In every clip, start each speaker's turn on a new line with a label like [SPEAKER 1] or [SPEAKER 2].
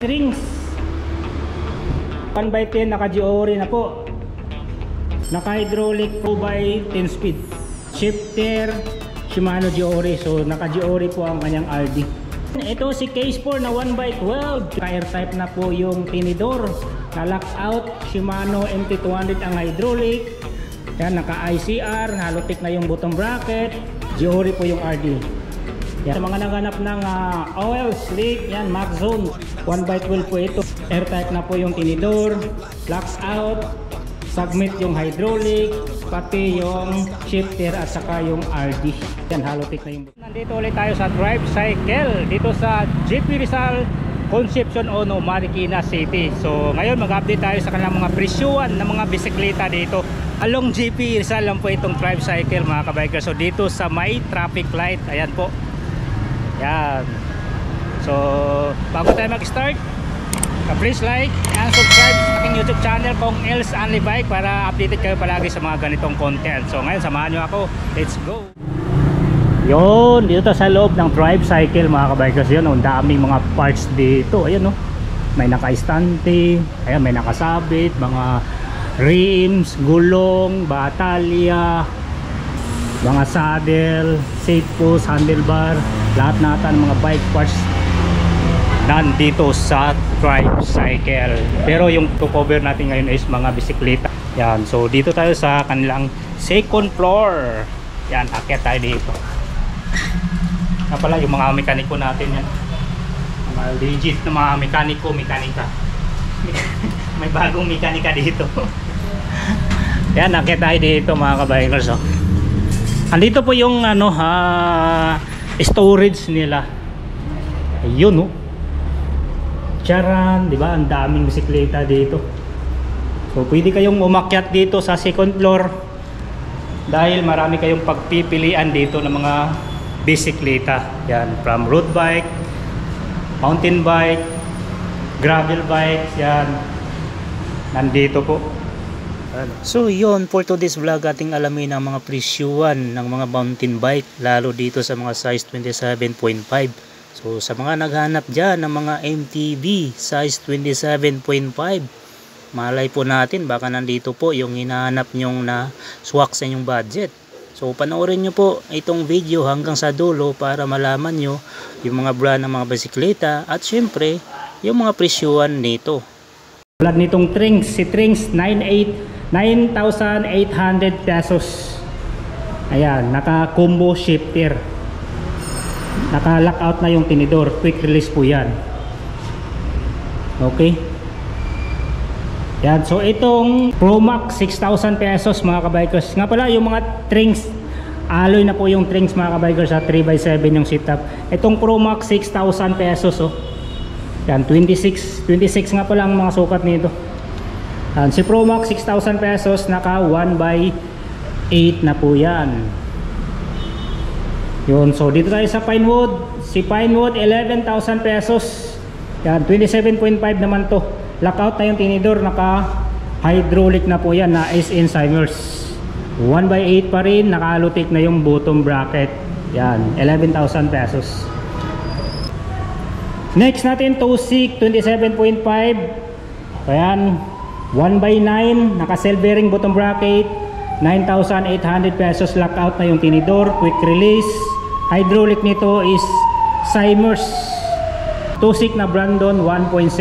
[SPEAKER 1] Strings 1x10, naka Giori na po, naka hydraulic 2x10 speed, shifter Shimano Giori. So naka Giori po ang kanyang RD. Ito si Case 4 na 1x12, air type na po yung tinidor, na lockout Shimano MT200 ang hydraulic. Yan, naka ICR, halotik na yung bottom bracket, Giori po yung RD. Yan. Sa mga naghanap ng oil slick, yan, Max Zone 1x12 po ito. Air type na po yung tinidor, locks out, submit yung hydraulic, pati yung shifter at saka yung RD. Yan, halotik na yung. Nandito ulit tayo sa Drive Cycle dito sa GP Rizal, Concepcion Ono, Marikina City. So ngayon mag-update tayo sa kanilang mga presyuan ng mga bisikleta dito. Along GP Rizal lang po itong Drive Cycle mga kabikers. So dito sa may traffic light, ayan po. Yan. So bago tayo mag-start, please like and subscribe sa aking YouTube channel kung Els Only Bike para updated kayo palagi sa mga ganitong content. So ngayon samahan nyo ako, let's go. Yun, dito sa loob ng Drive Cycle mga kabikers, yun, ang daming mga parts dito. Ayan, no? May naka-estante, ayan, may nakasabit, mga rims, gulong, batalya, mga saddle, seat post, handlebar, lahat natan mga bike parts nandito sa Drive Cycle. Pero yung to cover natin ngayon is mga bisikleta. Yan, so dito tayo sa kanilang second floor. Yan, akyat tayo dito. Na pala yung mga mekaniko natin yan, mga legit na mga mekanika. May bagong mekanika dito. Yan, akyat tayo dito mga kabikers. Oh. Andito po yung storage nila. Ayun, oh. Charan, di ba? Ang daming bisikleta dito. So pwede kayong umakyat dito sa second floor dahil marami kayong pagpipilian dito ng mga bisikleta. Yan, from road bike, mountain bike, gravel bike, yan. Nandito po. So yun, for today's vlog, ating alamin ang mga presyuan ng mga mountain bike, lalo dito sa mga size 27.5. So sa mga naghanap dyan ng mga MTB size 27.5, malay po natin baka nandito po yung hinahanap nyong na swak sa inyong budget. So panoorin nyo po itong video hanggang sa dulo para malaman nyo yung mga brand ng mga bisikleta at syempre yung mga presyuan nito. Tulad nitong Trings, si Trings 9,800 pesos. Ayan, naka combo shifter, naka lockout na yung tinidor, quick release po yan. Okay, yan. So itong Pro Max 6,000 pesos mga kabikers. Nga pala yung mga Trings, alloy na po yung Trings mga kabikers, sa 3x7 yung setup. Itong Pro Max 6,000 pesos, oh. Yan, 26 nga pala ang mga sukat nito. Yan, si Pro Max 6,000 pesos, naka 1x8 na po yan. Yun, so dito tayo sa Pinewood. Si Pinewood 11,000 pesos. Yan, 27.5 naman to. Lockout na yung tinidor, naka hydraulic na po yan, na SN Simers. 1x8 pa rin, naka-alutik na yung bottom bracket. Yan, 11,000 pesos. Next natin, Tosik 27.5. Ayan, 1x9, naka cell bearing bottom bracket, 9,800 pesos. Lockout na yung tinidor, quick release. Hydraulic nito is Simers Tosik na Brandon 1.0.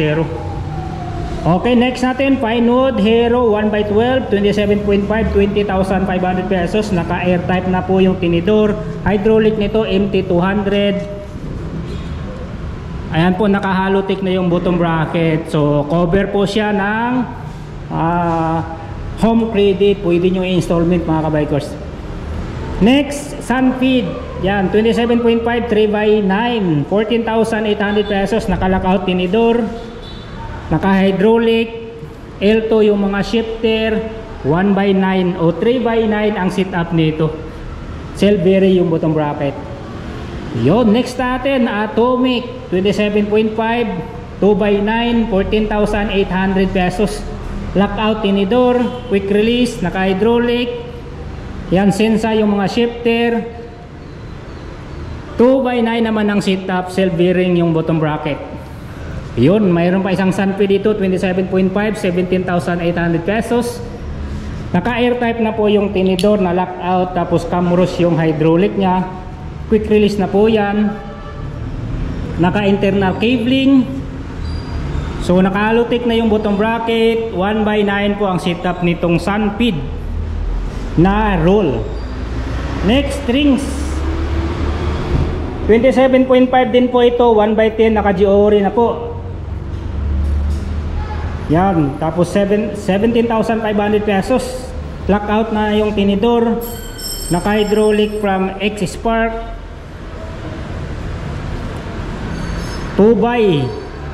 [SPEAKER 1] Okay, next natin, Pinewood Hero 1x12, 27.5, 20,500 pesos. Naka air type na po yung tinidor. Hydraulic nito MT200. Ayan po, naka-halotik na yung bottom bracket. So cover po siya ng home credit. Pwede nyo i-installment mga kabikers. Next, Sunfeed. Yan, 27.5, 3x9, 14,800 pesos. Naka-lockout tinidor, naka-hydraulic, L2 yung mga shifter, 1x9 o 3x9 ang setup nito. Self-bearing yung bottom bracket. Yon, next natin, Atomic 27.5, 2x9, 14,800 pesos. Lockout tinidor, quick release, naka-hydraulic. Yan, Sensa yung mga shifter. 2x9 naman ang setup, self-bearing yung bottom bracket. Yun, mayroon pa isang Sunpid dito, 27.5, 17,800 pesos. Naka air type na po yung tinidor na lockout, tapos Camrus yung hydraulic nya. Quick release na po yan. Naka internal cabling. So naka Halotech na yung bottom bracket. 1x9 po ang setup nitong Sunpid na roll. Next, strings 27.5 din po ito, 1x10, naka GORI na po. Yan, tapos 17,500 pesos. Lockout na yung tinidor. Naka hydraulic from X-Spark. 2x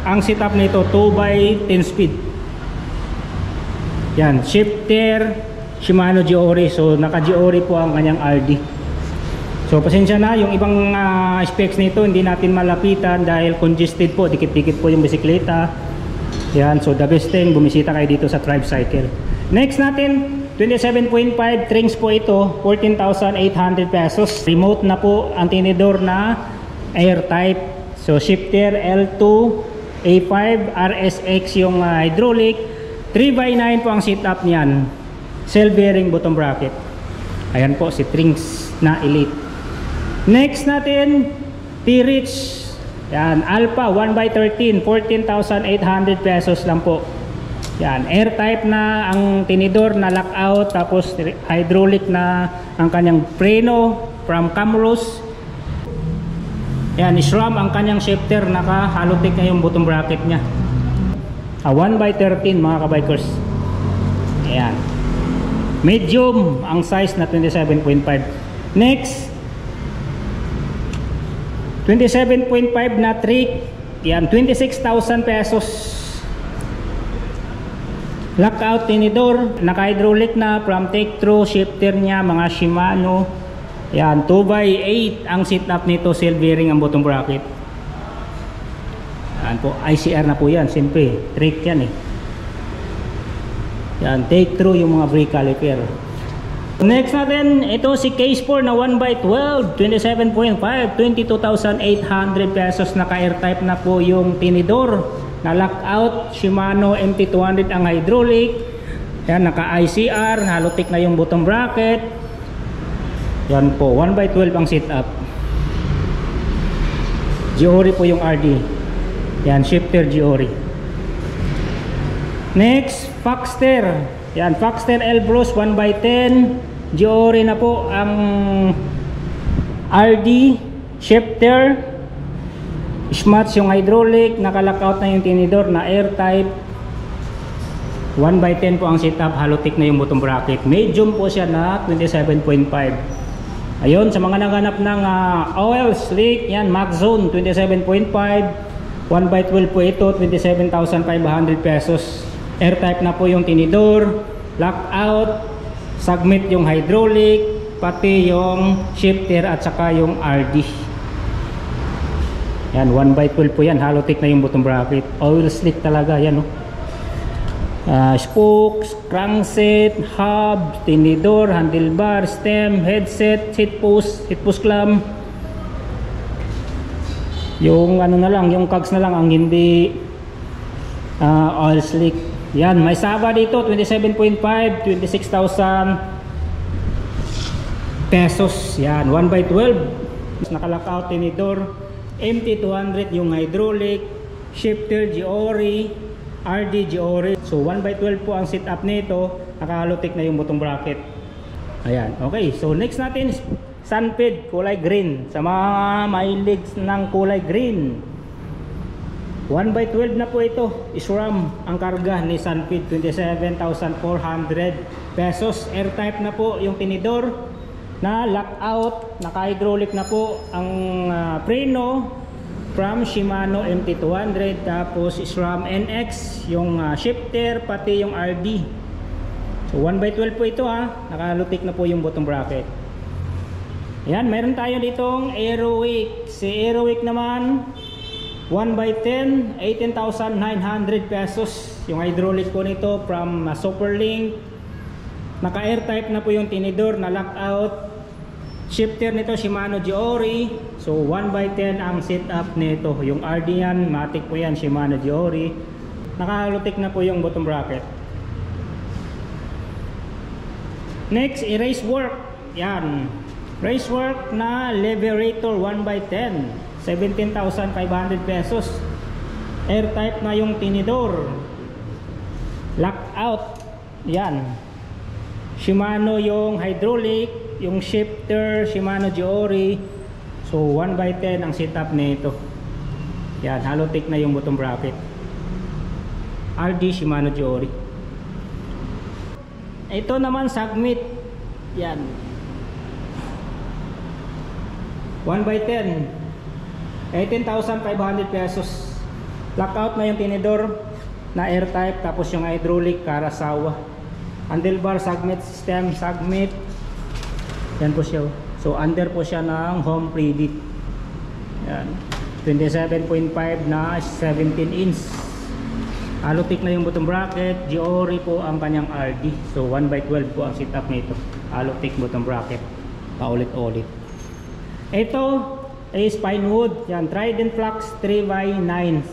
[SPEAKER 1] ang setup nito, 2x10 speed. Yan, shifter Shimano GORI. So naka GORI po ang kanyang RD. So pasensya na, yung ibang specs nito hindi natin malapitan dahil congested po, dikit-dikit po yung bisikleta. Yan, so the best thing, bumisita kayo dito sa Tribe Cycle. Next natin, 27.5 trings po ito, 14,800 pesos. Remote na po ang tinidor na air type. So shifter L2 A5 RSX yung hydraulic. 3x9 po ang setup niyan. Cell bearing bottom bracket. Ayan po si Trings na Elite. Next natin, T-Reach. Yan, Alpha 1x13, 14,800 pesos lang po. Yan, air type na ang tinidor na lockout, tapos hydraulic na ang kanyang preno from Camrus. Yan, SRAM ang kanyang shifter, naka Halotech na yung bottom bracket nya. 1x13 mga kabikers. Yan, medium ang size na 27.5. Next, 27.5 na trick. Yan, 26,000 pesos. Lockout tinidor, naka hydraulic na from Tektro, shifter nya mga Shimano. Yan, 2x8 ang setup nito, cell bearing ang bottom bracket. Yan po, ICR na po yan, siyempre trick yan eh. Yan, Tektro yung mga brake caliper. Next natin, ito si K-Sport na 1x12, 27.5, 22,800 pesos. Naka air type na po yung tinidor na lockout, Shimano MT200 ang hydraulic. Yan, naka ICR, Halotech na yung bottom bracket. Yan po, 1x12 ang setup. GORI po yung RD. Yan, shifter GORI. Next, Foxter. Yan, Foxter Elbrus 1x10. GORI na po ang RD, shifter, Smuts yung hydraulic, naka-lockout na yung tinidor na air type. 1x10 po ang setup, Halotech na yung bottom bracket. Medium po siya na 27.5. Ayun, sa mga naghanap ng oil slick, yan, Max Zone 27.5, 1x12 po ito, 27,500 pesos. Air type na po yung tinidor, lockout, submit yung hydraulic, pati yung shifter at saka yung RD. Yan, 1x12 po yan, Halotech na yung bottom bracket. Oil slick talaga yan, no? Spokes, crankset, hub, tinidor, handlebar, stem, headset, seat post clamp. Yung ano na lang, yung cogs na lang ang hindi oil slick. Yan, may saba dito, 27.5, 26,000 pesos. Yan, 1x12. Naka-lockout tinidor, MT200 yung hydraulic, shifter GORI, RD GORI. So 1x12 po ang setup nito, naka-Halotech na yung bottom bracket. Ayan, okay. So next natin is Sunpid, kulay green. Sa mga mahilig ng kulay green, 1x12 na po ito. SRAM ang karga ni Sunpid, 27,400 pesos. Air type na po yung tinidor na lockout, naka-hydraulic na po ang preno from Shimano MT200, tapos SRAM NX yung shifter, pati yung RD. So 1x12 po ito naka-Halotech na po yung bottom bracket. Ayan, meron tayo ditong Aerowick. Si Aerowick naman 1x10, 18,900 pesos. Yung hydraulic po nito from Superlink. Naka air type na po yung tinidor na lockout, Shifter nito Shimano Giori. So 1x10 ang setup nito. Yung RD yan, matic po yan, Shimano Giori. Nakalutik na po yung bottom bracket. Next, i-race work. Yan. Race work na Leverator 1x10. 17,500 pesos. Air type na yung tinidor. Lockout. Yan. Shimano yung hydraulic. Yung shifter Shimano Giori. So 1x10 ang setup nito. Yan, halotik na yung bottom bracket. RD Shimano Giori. Ito naman submit. Yan, 1x10, 18,500 pesos. Lockout na yung tinidor na air type. Tapos yung hydraulic Karasawa. Handlebar submit system, submit. Yan po siya. So under po siya ng home predit. Yan. 27.5 na 17 inch. Halotik na yung bottom bracket. Giori po ang kanyang RD. So 1x12 po ang setup nito. Halotik bottom bracket. Paulit-ulit. Ito is Pinewood. Yan. Trident Flux 3x9.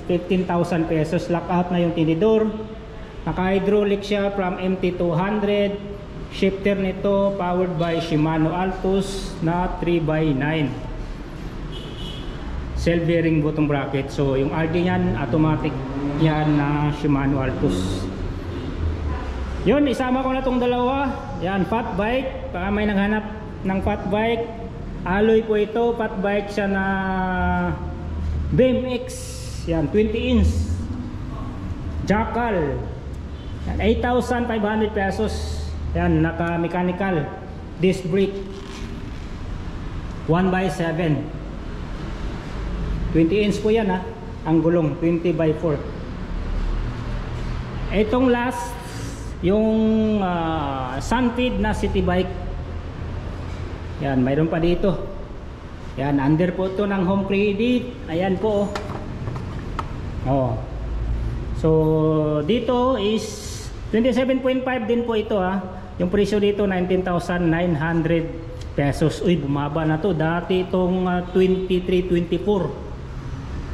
[SPEAKER 1] 15,000 pesos. Lockout na yung tinidor. Naka-hydraulic siya from MT200. Shifter nito powered by Shimano Altus na 3x9. Self bearing bottom bracket. So yung RD niyan automatic yan na Shimano Altus. Yun, isama ko na tong dalawa. Yan, fat bike. Baka may naghanap ng fat bike. Alloy po ito. Fat bike siya na BMX. Yan, 20 inch. Jackal. 8,500 pesos. Yan, naka-mechanical disc brake 1x7. 20 inch po yan ha. Ang gulong 20x4. Itong last, yung Sunfeed na city bike. Yan, mayroon pa dito. Yan, under po ito ng home credit. Ayan po. Oh. So dito is 27.5 din po ito ha. Yung presyo dito 19,900 pesos. Uy, bumaba na to. Dati itong 23-24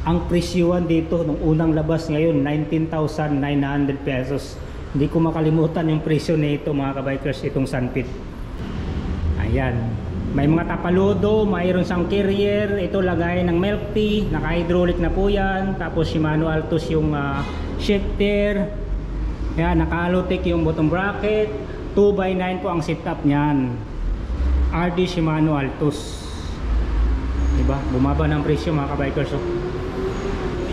[SPEAKER 1] ang presyuan dito nung unang labas. Ngayon 19,900 pesos. Hindi ko makalimutan yung presyo nito mga kabikers, itong Sunfeed. Ayan, may mga tapaludo, mayroon siyang carrier. Ito lagay ng milk tea, naka-hydraulic na po yan. Tapos Shimano Altus yung shifter. Ayan, naka-halotic yung bottom bracket. 2x9 po ang setup niyan. RD Shimano Altus. Diba? Bumaba ng presyo mga kabikers. So,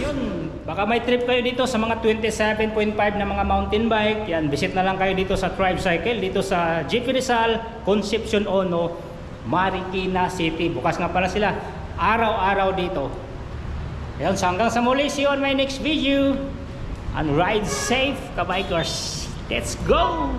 [SPEAKER 1] yun. Baka may trip kayo dito sa mga 27.5 na mga mountain bike. Yan, visit na lang kayo dito sa Tribe Cycle. Dito sa GP Rizal, Concepcion Ono, Marikina City. Bukas nga pala sila. Araw-araw dito. Yan, so hanggang sa muli. See you on my next video. And ride safe kabikers. Let's go!